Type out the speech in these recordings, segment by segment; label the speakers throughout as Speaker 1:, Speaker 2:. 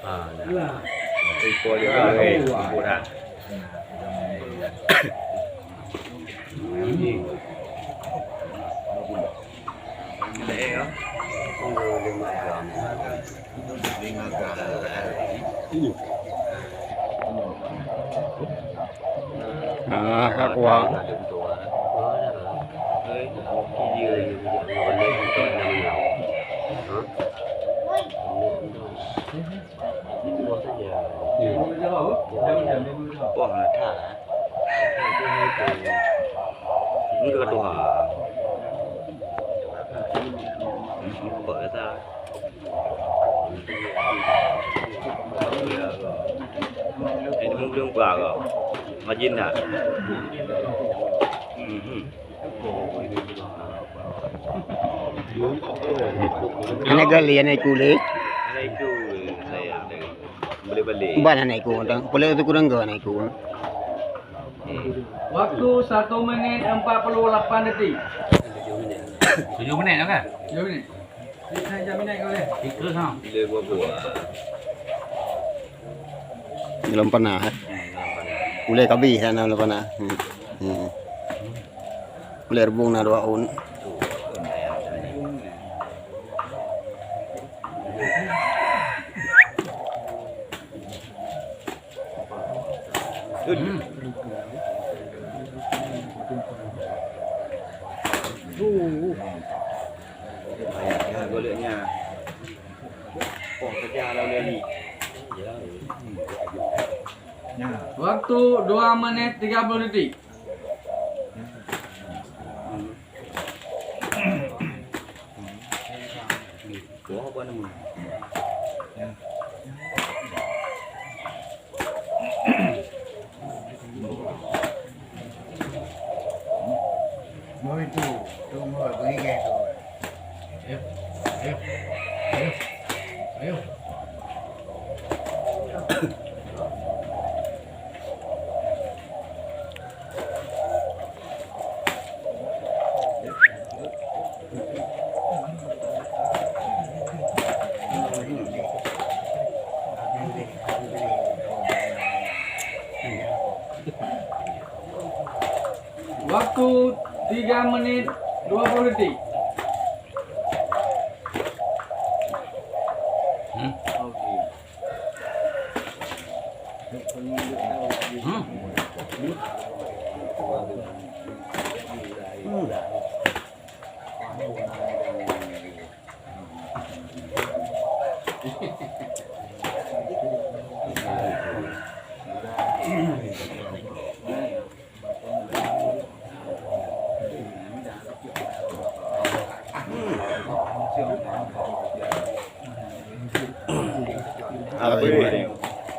Speaker 1: Ipo juga ipo dah.
Speaker 2: Các quán
Speaker 1: Wah, dah. Ini dekat Tuhan. Boleh tak? Ini mungkin buat kau. Majin tak?
Speaker 2: Anak gali anak kulit.
Speaker 1: Anak itu saya boleh balik.
Speaker 2: Bukan anak ku, boleh itu kurang ke anak ku.
Speaker 3: Waktu 1 menit 48 detik.
Speaker 4: 7 minit dah kan?
Speaker 3: 7 minit. Saya jaminan kau boleh.
Speaker 4: Terus ha.
Speaker 1: Bila buat.
Speaker 2: Belum pernah. Boleh kabi sana belum pernah. Boleh rebung na 2 un.
Speaker 1: Ayatnya goleknya. Oh, kerja lalu ni.
Speaker 3: Waktu 2 menit 30 detik.
Speaker 1: Buah apa nama?
Speaker 5: Mới tu ngồi với nghe rồi.
Speaker 3: Waktu 3 menit 20 detik.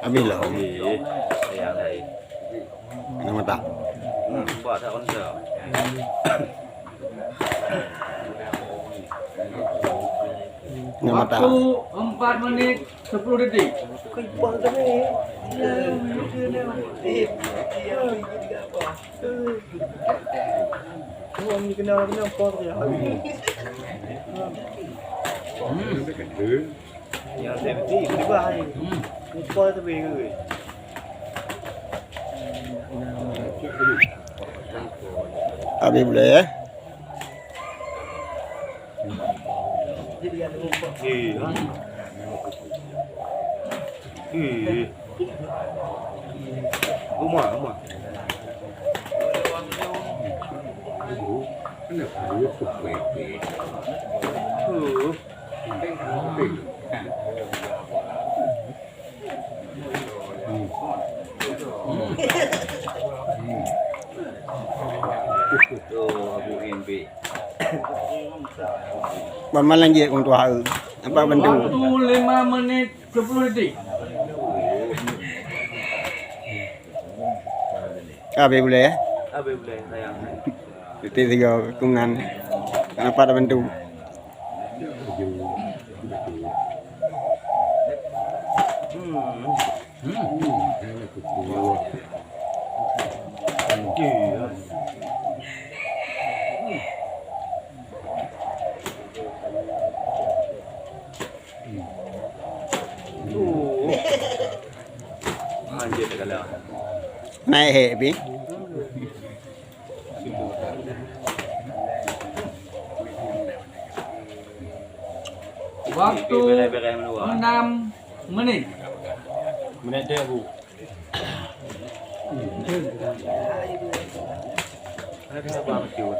Speaker 2: Abi lah.
Speaker 1: Saya thầy.
Speaker 2: Nama tak.
Speaker 1: Buat tak konser.
Speaker 2: Nama tak.
Speaker 3: Waktu 4 menit 10 detik.
Speaker 1: Yang saya beti juga hari. Lupa tapi ke.
Speaker 2: Abi boleh.
Speaker 1: Rumah. Abu NB.
Speaker 2: Malam je orang tua. Apa bantu?
Speaker 3: Waktu 5 menit 10 detik.
Speaker 2: Abi boleh.
Speaker 1: Abi boleh sayang.
Speaker 2: Itu 3 kungan. Kenapa ada bantu?
Speaker 1: dah.
Speaker 2: Naik hek pi.
Speaker 3: Waktu
Speaker 1: Beres-beres menua.
Speaker 3: 6 menit.
Speaker 1: Menit dia bu. Ada apa cut?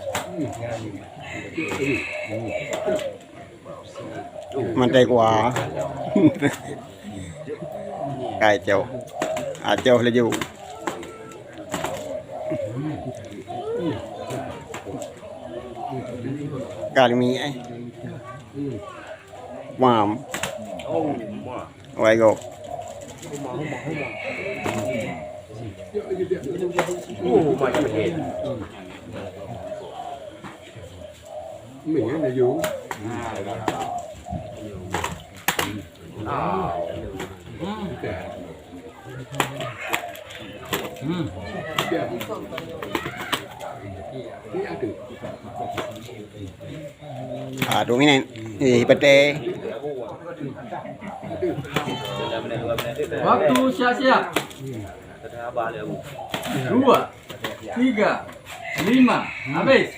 Speaker 2: Mantai quá. Cài châu. À châu là dù. Cài mi ấy. Wow.
Speaker 1: Oh, mak.
Speaker 2: Vậy go.
Speaker 1: Oh, banyak head.
Speaker 5: Mình là dù.
Speaker 2: À đúng này. Thì bật đê.
Speaker 3: Waktu siap-siap.
Speaker 1: Kata abah dia bu.
Speaker 3: 2, 3, 5. Habis.